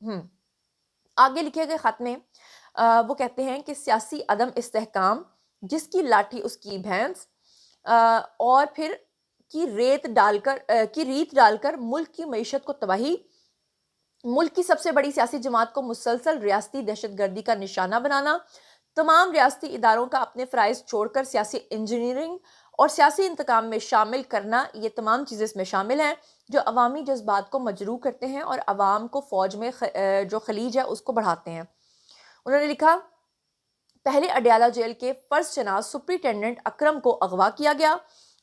آگے لکھے گئے خط میں وہ کہتے ہیں کہ سیاسی عدم استحکام، جس کی لاٹھی اس کی بھینس، اور پھر کی ریت ڈال کر ملک کی معیشت کو تباہی، ملک کی سب سے بڑی سیاسی جماعت کو مسلسل ریاستی دہشت گردی کا نشانہ بنانا، تمام ریاستی اداروں کا اپنے فرائض چھوڑ کر سیاسی انجینئرنگ اور سیاسی انتقام میں شامل کرنا، یہ تمام چیزیں اس میں شامل ہیں جو عوامی جذبات کو مجروح کرتے ہیں اور عوام کو فوج میں جو خلیج ہے اس کو بڑھاتے ہیں۔ انہوں نے لکھا، پہلے اڈیالہ جیل کے فرض شناس سپرنٹینڈنٹ اکرم کو اغوا کیا گیا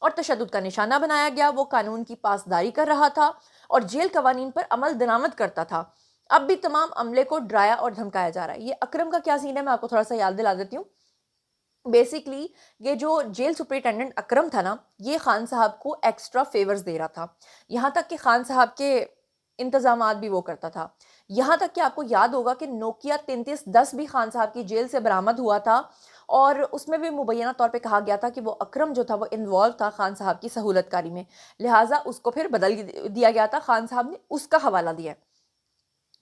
اور تشدد کا نشانہ بنایا گیا۔ وہ قانون کی پاسداری کر رہا تھا اور جیل قوانین پر عمل درآمد کرتا تھا۔ اب بھی تمام عملے کو ڈرایا اور دھمکایا جا رہا ہے۔ یہ اکرم کا کیا سین ہے، میں آپ کو تھوڑا سا یاد دلا دیتی ہوں۔ بیسیکلی یہ جو جیل سپرنٹینڈنٹ اکرم تھا نا، یہ خان صاحب کو ایکسٹرا فیورز دے رہا تھا، یہاں تک کہ خان صاحب کے انتظامات بھی وہ کرتا تھا۔ یہاں تک کہ آپ کو یاد ہوگا کہ نوکیا 3310 بھی خان صاحب کی جیل سے برآمد ہوا تھا، اور اس میں بھی مبینہ طور پہ کہا گیا تھا کہ وہ اکرم جو تھا وہ انوالو تھا خان صاحب کی سہولت کاری میں، لہٰذا اس کو پھر بدل دیا گیا تھا، خان صاحب نے اس کا حوالہ دیا۔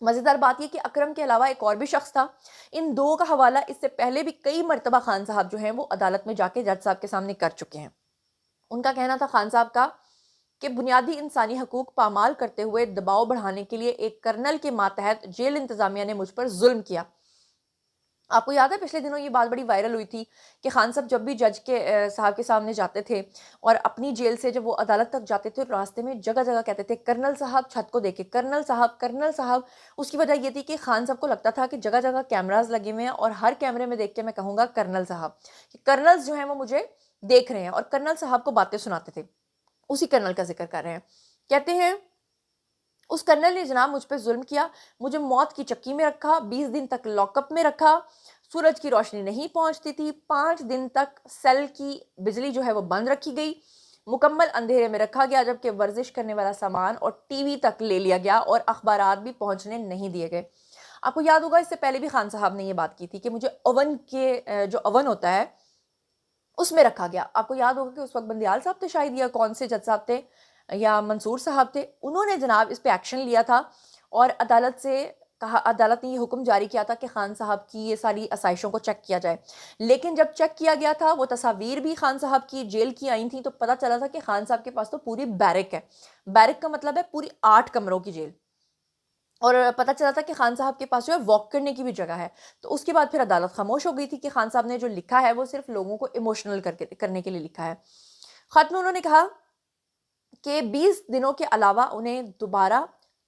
مزیدار بات یہ کہ اکرم کے علاوہ ایک اور بھی شخص تھا، ان دو کا حوالہ اس سے پہلے بھی کئی مرتبہ خان صاحب جو ہیں وہ عدالت میں جا کے جج صاحب کے سامنے کر چکے ہیں۔ ان کا کہنا تھا خان صاحب کا کہ بنیادی انسانی حقوق پامال کرتے ہوئے دباؤ بڑھانے کے لیے ایک کرنل کے ماتحت جیل انتظامیہ نے مجھ پر ظلم کیا۔ آپ کو یاد ہے پچھلے دنوں یہ بات بڑی وائرل ہوئی تھی کہ خان صاحب جب بھی جج کے صاحب کے سامنے جاتے تھے اور اپنی جیل سے جب وہ عدالت تک جاتے تھے، راستے میں جگہ جگہ کہتے تھے کرنل صاحب، چھت کو دیکھے کرنل صاحب، کرنل صاحب۔ اس کی وجہ یہ تھی کہ خان صاحب کو لگتا تھا کہ جگہ جگہ کیمراز لگے ہوئے ہیں اور ہر کیمرے میں دیکھ کے میں کہوں گا کرنل صاحب، کہ کرنلز جو ہیں وہ مجھے دیکھ رہے ہیں، اور کرنل صاحب کو باتیں سناتے تھے۔ اسی کرنل کا ذکر کر رہے ہیں، کہتے ہیں اس کرنل نے جناب مجھ پہ ظلم کیا، مجھے موت کی چکی میں رکھا، 20 دن تک لاک اپ میں رکھا، سورج کی روشنی نہیں پہنچتی تھی، 5 دن تک سیل کی بجلی جو ہے وہ بند رکھی گئی، مکمل اندھیرے میں رکھا گیا، جبکہ ورزش کرنے والا سامان اور ٹی وی تک لے لیا گیا اور اخبارات بھی پہنچنے نہیں دیے گئے۔ آپ کو یاد ہوگا اس سے پہلے بھی خان صاحب نے یہ بات کی تھی کہ مجھے اوون کے جو اوون ہوتا ہے اس میں رکھا گیا۔ آپ کو یاد ہوگا کہ اس وقت بندیال صاحب تھے شاید، یا کون سے جج صاحب تھے، یا منصور صاحب تھے، انہوں نے جناب اس پہ ایکشن لیا تھا اور عدالت سے کہا، عدالت نے یہ حکم جاری کیا تھا کہ خان صاحب کی یہ ساری آسائشوں کو چیک کیا جائے۔ لیکن جب چیک کیا گیا تھا، وہ تصاویر بھی خان صاحب کی جیل کی آئی تھیں، تو پتہ چلا تھا کہ خان صاحب کے پاس تو پوری بیرک ہے۔ بیرک کا مطلب ہے پوری 8 کمروں کی جیل، اور پتہ چلا تھا کہ خان صاحب کے پاس جو ہے واک کرنے کی بھی جگہ ہے۔ تو اس کے بعد پھر عدالت خاموش ہو گئی تھی کہ خان صاحب نے جو لکھا ہے وہ صرف لوگوں کو ایموشنل کرنے کے لیے لکھا ہے۔ خط میں انہوں نے کہا کہ 20 دنوں کے علاوہ انہیں دوبارہ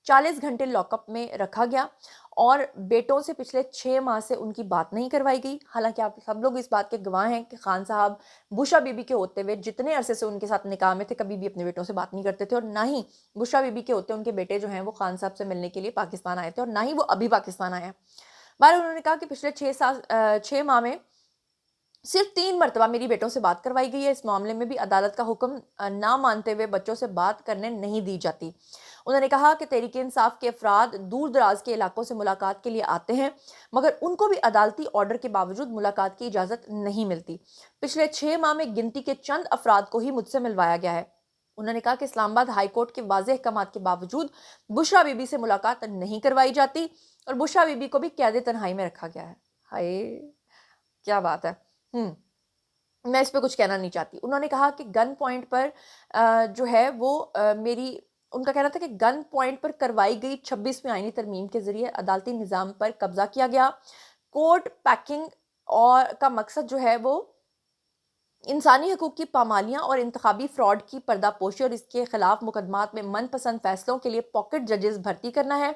40 گھنٹے لاک اپ میں رکھا گیا، اور بیٹوں سے پچھلے 6 ماہ سے ان کی بات نہیں کروائی گئی۔ حالانکہ آپ سب لوگ اس بات کے گواہ ہیں کہ خان صاحب بشرا بی بی کے ہوتے ہوئے جتنے عرصے سے ان کے ساتھ نکاح میں تھے، کبھی بھی اپنے بیٹوں سے بات نہیں کرتے تھے، اور نہ ہی بشرا بی بی کے ہوتے ان کے بیٹے جو ہیں وہ خان صاحب سے ملنے کے لیے پاکستان آئے تھے، اور نہ ہی وہ ابھی پاکستان آئے ہیں۔ بہرحال انہوں نے کہا کہ پچھلے 6 ماہ میں صرف 3 مرتبہ میری بیٹوں سے بات کروائی گئی ہے۔ اس معاملے میں بھی عدالت کا حکم نہ مانتے ہوئے بچوں سے بات کرنے نہیں دی جاتی۔ انہوں نے کہا کہ تحریک انصاف کے افراد دور دراز کے علاقوں سے ملاقات کے لیے آتے ہیں، مگر ان کو بھی عدالتی آرڈر کے باوجود ملاقات کی اجازت نہیں ملتی۔ پچھلے 6 ماہ میں گنتی کے چند افراد کو ہی مجھ سے ملوایا گیا ہے۔ انہوں نے کہا کہ اسلام آباد ہائی کورٹ کے واضح احکامات کے باوجود بشرا بی بی سے ملاقات نہیں کروائی جاتی، اور بشرا بی بی کو بھی قید تنہائی میں رکھا گیا ہے۔ ہائے کیا بات ہے۔ میں اس پہ کچھ کہنا نہیں چاہتی۔ انہوں نے کہا کہ گن پوائنٹ پر جو ہے وہ ان کا کہنا تھا کہ گن پوائنٹ پر کروائی گئی 26ویں آئینی ترمیم کے ذریعے عدالتی نظام پر قبضہ کیا گیا۔ کورٹ پیکنگ اور کا مقصد جو ہے وہ انسانی حقوق کی پامالیاں اور انتخابی فراڈ کی پردہ پوشی اور اس کے خلاف مقدمات میں من پسند فیصلوں کے لیے پاکٹ ججز بھرتی کرنا ہے۔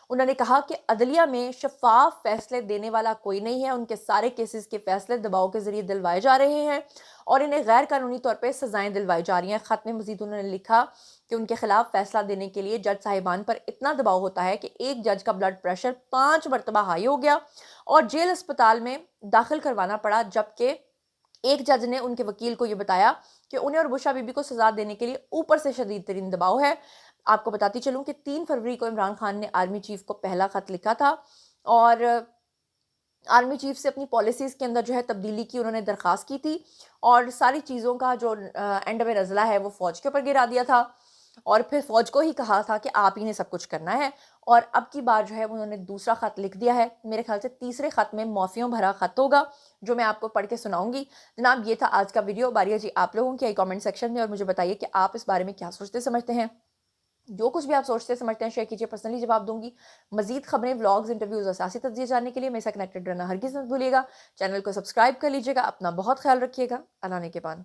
انہوں نے کہا کہ عدلیہ میں شفاف فیصلے دینے والا کوئی نہیں ہے، ان کے سارے کیسز کے فیصلے دباؤ کے ذریعے دلوائے جا رہے ہیں اور انہیں غیر قانونی طور پہ سزائیں دلوائی جا رہی ہیں۔ خط میں مزید انہوں نے لکھا کہ ان کے خلاف فیصلہ دینے کے لیے جج صاحبان پر اتنا دباؤ ہوتا ہے کہ ایک جج کا بلڈ پریشر 5 مرتبہ ہائی ہو گیا اور جیل اسپتال میں داخل کروانا پڑا، جبکہ ایک جج نے ان کے وکیل کو یہ بتایا کہ انہیں اور بشرا بی بی کو سزا دینے کے لیے اوپر سے شدید ترین دباؤ ہے۔ آپ کو بتاتی چلوں کہ 3 فروری کو عمران خان نے آرمی چیف کو پہلا خط لکھا تھا اور آرمی چیف سے اپنی پالیسیز کے اندر جو ہے تبدیلی کی انہوں نے درخواست کی تھی، اور ساری چیزوں کا جو اینڈ میں نزلہ ہے وہ فوج کے اوپر گرا دیا تھا، اور پھر فوج کو ہی کہا تھا کہ آپ ہی نے سب کچھ کرنا ہے، اور اب کی بار جو ہے انہوں نے دوسرا خط لکھ دیا ہے. میرے خیال سے تیسرے خط میں معافیوں بھرا خط ہوگا جو میں آپ کو پڑھ کے سناؤں گی. جناب یہ تھا آج کا ویڈیو. باری ہے جی آپ لوگوں کی کامنٹ سیکشن میں، اور مجھے بتائیے کہ آپ اس بارے میں کیا سوچتے سمجھتے ہیں. جو کچھ بھی آپ سوچتے سمجھتے ہیں شیئر کیجیے، پرسنلی جواب دوں گی. مزید خبریں، ولاگز، انٹرویوز اور سیاسی تجزیے جاننے کے لیے میرے ساتھ کنیکٹڈ رہنا ہرگز مت بھولیے گا. چینل کو سبسکرائب کر لیجیے گا. اپنا بہت خیال رکھیے گا. اللہ نے کے بان.